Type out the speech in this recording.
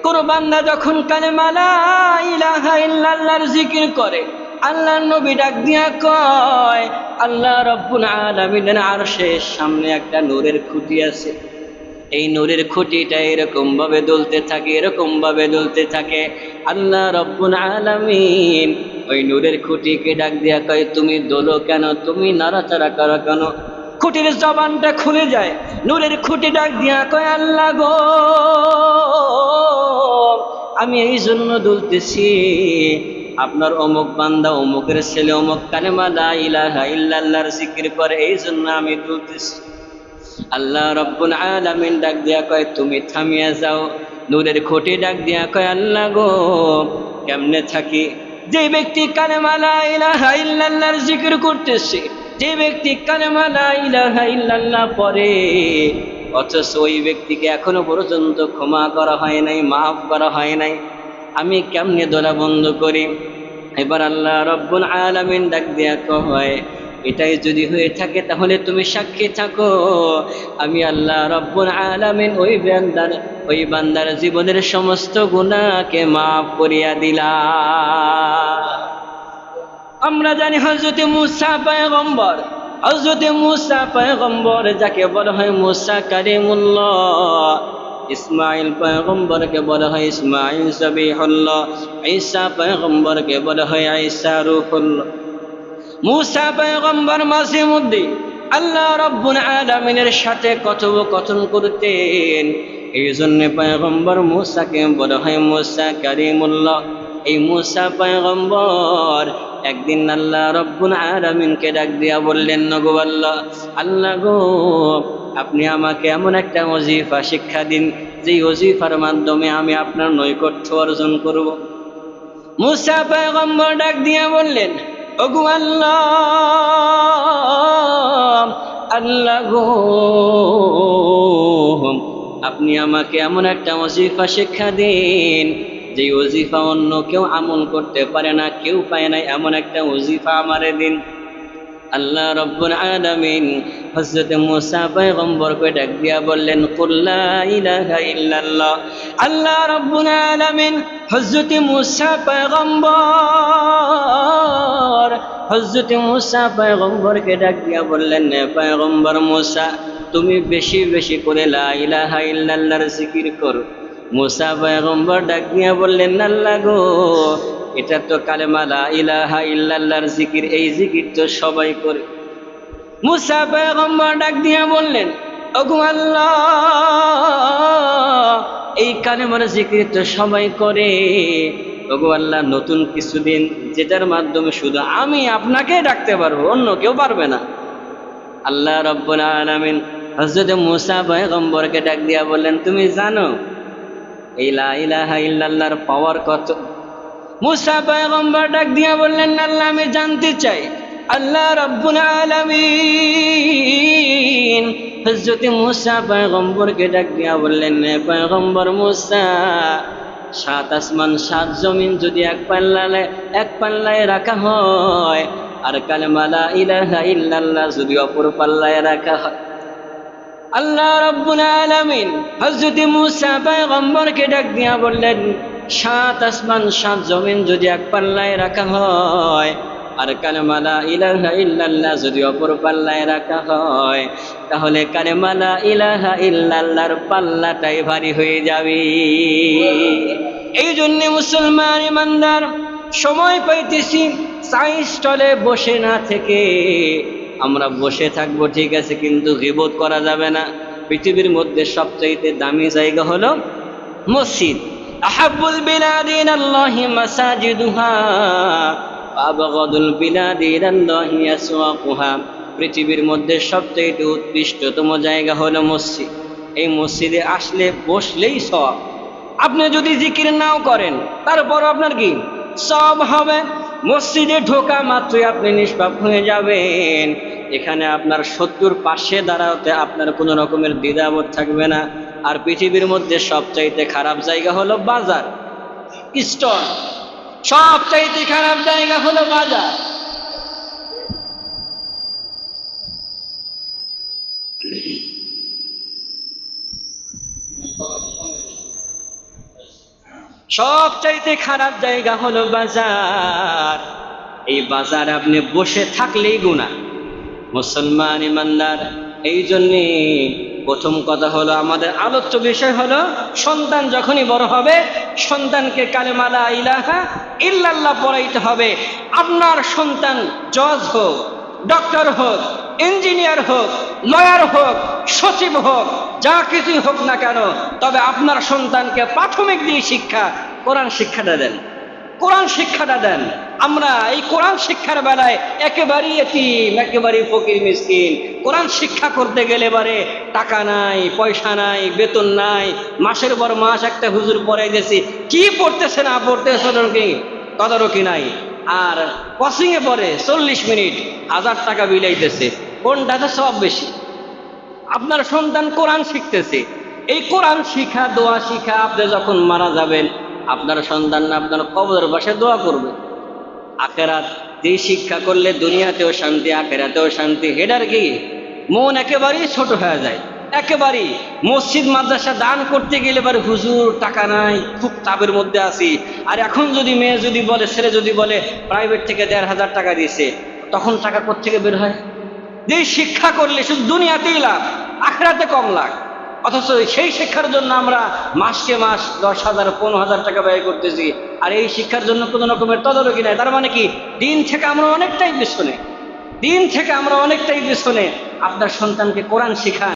কোন বান্দা যখন কালেমা লা ইলাহা ইল্লাল্লাহর জিকির করে, আল্লাহর নবী ডাক দিয়া কয়, আল্লাহ রাব্বুল আলামিনের আরশের সামনে একটা নূরের খুঁটি আছে, এই নূরের খুঁটিটা এরকম ভাবে দুলতে থাকে, এরকম ভাবে দুলতে থাকে। আল্লাহ রাব্বুল আলামিন ওই নূরের খুঁটিকে ডাক দিয়া কয়, তুমি দোলো কেন, তুমি নাড়াচাড়া করো কেন? খুঁটির জবানটা খুলে যায়, নূরের খুঁটি ডাক দিয়া কয়, আল্লাহ গো, আমি এই জন্য দুলতেছি, আপনার অমুক বান্দা অমুকের ছেলে অমুক কালেমা লা ইলাহা ইল্লাল্লাহর জিকির করে, এই জন্য আমি দুলতেছি। আল্লাহ রাব্বুল আলামিন ডাক দিয়া কয়, তুমি থামিয়া যাও। নূরের খুঁটি ডাক দিয়া কয়, আল্লাহ গো, কেমনে থাকি? যে ব্যক্তি কালেমা লা ইলাহা ইল্লাল্লাহর জিকির করতেছে, যে ব্যক্তি কালেমা লা ইলাহা ইল্লাল্লাহ পড়ে, অথচ ওই ব্যক্তিকে এখনো পর্যন্ত ক্ষমা করা হয় নাই, মাফ করা হয় নাই, আমি কেমনে দোলা বন্ধ করি? এবার আল্লাহ রাব্বুল আলামিন ডাক দিয়া কয়, এটাই যদি হয়ে থাকে তাহলে তুমি সাক্ষী থাকো, আমি আল্লাহ রাব্বুল আলামিন ওই বান্দার জীবনের সমস্ত গুনাহকে মাফ করিয়া দিলাম। আমরা জানি হযরত মূসা পয়গম্বর, হযরত মূসা পয়গম্বর যাকে বলা হয় মূসা কালিমুল্লাহ, ইসমাইল পয়গম্বরকে বলা হয় ইসমাইল জবিহুল্লাহ, ঈসা পয়গম্বরকে বলা হয় ঈসা রূহুল্লাহ। মূসা পয়গম্বর মাঝে মধ্যে আল্লাহ রাব্বুল আলামিনের সাথে কথোপকথন করতেন, এই জন্য পয়গম্বর মূসাকে বলা হয় মূসা কালিমুল্লাহ। এই মূসা পয়গম্বর একদিন আল্লাহ রাব্বুল আলামিনকে ডাক দিয়া বললেন, নগো আল্লাহ, আল্লাহ গো, আপনি আমাকে এমন একটা ওজিফা শিক্ষা দিন, যেই ওজিফার মাধ্যমে আমি আপনার নৈকট্য অর্জন করব। মূসা পয়গম্বর ডাক দিয়া বললেন, ওগো আল্লাহ, আল্লাহ গো, আপনি আমাকে এমন একটা ওজিফা শিক্ষা দিন, যে ওজিফা অন্য কেউ আমল করতে পারে না, কেউ পায় না, এমন একটা ওজিফা আমারে দিন। আল্লাহ রাব্বুল আলামিন হযরত মূসা পয়গম্বরকে ডাক দিয়া বললেন, কুল লা ইলাহা ইল্লাল্লাহ। আল্লাহ রাব্বুল আলামিন হযরত মূসা পয়গম্বরকে ডাক দিয়া বললেন, পয়গম্বর মূসা, তুমি বেশি বেশি করে লা ইলাহা ইল্লাল্লাহর জিকির করো। মূসা পয়গম্বর ডাক দিয়া বললেন, আল্লাহ গো, এটা তো কালেমা লা ইলাহা ইল্লাল্লাহর জিকির, এই জিকির তো সবাই করে। মূসা পয়গম্বর ডাক দিয়া বললেন, ওগো আল্লাহ, এই কালেমার জিকির তো সবাই করে, ওগো আল্লাহ, নতুন কিছু দিন যেটার মাধ্যমে শুধু আমি আপনাকে ডাকতে পারবো, অন্য কেউ পারবে না। আল্লাহ রাব্বুল আলামিন হযরত মূসা পয়গম্বরকে ডাক দিয়া বললেন, তুমি জানো এই লা ইলাহা ইল্লাল্লাহর পাওয়ার কত? মূসা পয়গম্বর ডাক দিয়া বললেন, আল্লাহ, আমি জানতে চাই। আল্লাহ রাব্বুল আলামিন হযরত মূসা পয়গম্বরকে ডাক দিয়া বললেন, পয়গম্বর মূসা, 7 আসমান 7 জমিন যদি এক পাল্লায় রাখা হয়, আর কালেমা লা ইলাহা ইল্লাল্লাহ যদি অপর পাল্লায় রাখা হয়। আল্লাহ রাব্বুল আলামিন হযরত মূসা পয়গম্বরকে ডাক দিয়া বললেন, 7 আসমান 7 জমিন যদি এক পাল্লায় রাখা হয়, আর কালেমা লা ইলাহা ইল্লাল্লাহ যদি অপর পাল্লায় রাখা হয়, তাহলে কালেমা লা ইলাহা ইল্লাল্লাহর পাল্লাটাই ভারী হয়ে যাবে। এই জন্য মুসলমান ইমানদার, সময় পাইতেছি, চায়ের স্টলে বসে না থেকে আমরা বসে থাকবো ঠিক আছে, কিন্তু গীবত করা যাবে না। পৃথিবীর মধ্যে সবচাইতে দামি জায়গা হলো মসজিদ। আহাব্বুল বিলাদি ইলাল্লাহি মাসাজিদুহা আবগাদুল বিলাদি ইলাল্লাহি আসওয়াকুহা। পৃথিবীর মধ্যে সবচাইতে উৎকৃষ্টতম জায়গা হলো মসজিদ। এই মসজিদে আসলে বসলেই সওয়াব। আপনি যদি জিকির নাও করেন, তারপর আপনার কি সওয়াব হবে। মসজিদে ঢোকা মাত্রই আপনি নিষ্পাপ হয়ে যাবেন। এখানে আপনার শত্রুর পাশে দাঁড়াতে আপনার কোনো রকমের দ্বিধাবোধ থাকবে না। আর পৃথিবীর মধ্যে সবচাইতে খারাপ জায়গা হলো বাজার, স্টল। সবচাইতে খারাপ জায়গা হলো বাজার। সবচাইতে খারাপ জায়গা হলো বাজার। এই বাজার আপনি বসে থাকলেই গুনাহ। মুসলমান ইমানদার, এই জন্যে প্রথম কথা হলো, আমাদের আলোচ্য বিষয় হলো সন্তান যখনই বড় হবে সন্তানকে কালেমা লা ইলাহা ইল্লাল্লাহ পড়াইতে হবে। আপনার সন্তান জজ হোক, ডক্টর হোক, ইঞ্জিনিয়ার হোক, লয়ার হোক, সচিব হোক, যা কিছুই হোক না কেন, তবে আপনার সন্তানকে প্রাথমিক দিয়ে শিক্ষা, কোরআন শিক্ষাটা দেন, কোরআন শিক্ষাটা দেন। আমরা এই কোরআন শিক্ষার বেলায় একেবারেই এতিম, একেবারেই ফকির মিসকিন। কোরআন শিক্ষা করতে গেলে বারে টাকা নাই, পয়সা নাই, বেতন নাই, মাসের পর মাস একটা হুজুর পড়াই দিয়েছি, কি পড়তেছে না পড়তেছে তদারকি নাই। আর কোচিংয়ে পড়ে 40 মিনিট 1000 টাকা বিলাইতেছে, কোনটাতে সব বেশি? আপনার সন্তান কোরআন শিখতেছে, এই কোরআন শিখা, দোয়া শিখা, আপনি যখন মারা যাবেন আপনার সন্তান আপনার কবরের পাশে দোয়া করবে। আখেরাত যেই শিক্ষা করলে দুনিয়াতেও শান্তি, আখেরাতেও শান্তি, হেডার কি মন একেবারেই ছোট হয়ে যায়। একেবারেই মসজিদ মাদ্রাসা দান করতে গেলে এবার হুজুর টাকা নাই, খুব চাপের মধ্যে আছি। আর এখন যদি মেয়ে যদি বলে, ছেলে যদি বলে প্রাইভেট থেকে 1500 টাকা দিয়েছে, তখন টাকা কোত্থেকে বের হয়? যে শিক্ষা করলে শুধু দুনিয়াতেই লাভ, আখেরাতে কম লাভ। অথচ সেই শিক্ষার জন্য আমরা মাসকে মাস 10,000 15,000 টাকা ব্যয় করতেছি, আর এই শিক্ষার জন্য কোনো রকমের তদারকি নাই। তার মানে কি দিন থেকে আমরা অনেকটাই পিছনে, দিন থেকে আমরা অনেকটাই পিছনে। আপনার সন্তানকে কোরআন শিখান।